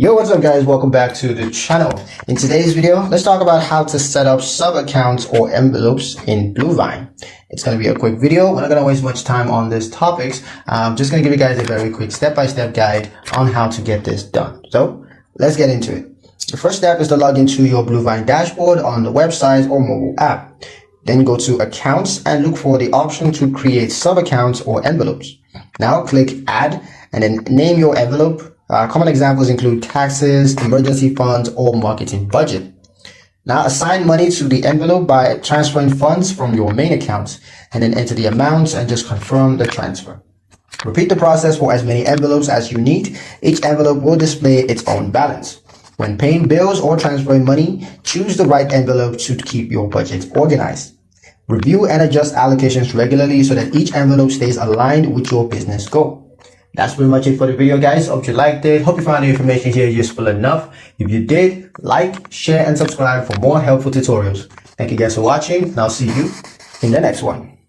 Yo, what's up guys? Welcome back to the channel. In today's video, let's talk about how to set up sub accounts or envelopes in Bluevine. It's going to be a quick video. We're not going to waste much time on these topics. I'm just going to give you guys a very quick step-by-step guide on how to get this done. So let's get into it. The first step is to log into your Bluevine dashboard on the website or mobile app. Then go to accounts and look for the option to create sub accounts or envelopes. Now click add and then name your envelope. Common examples include taxes, emergency funds, or marketing budget. Now assign money to the envelope by transferring funds from your main account and then enter the amounts and just confirm the transfer. Repeat the process for as many envelopes as you need. Each envelope will display its own balance. When paying bills or transferring money, choose the right envelope to keep your budget organized. Review and adjust allocations regularly so that each envelope stays aligned with your business goal. That's pretty much it for the video, guys. Hope you liked it. Hope you found the information here useful enough. If you did, like, share, and subscribe for more helpful tutorials. Thank you guys for watching, and I'll see you in the next one.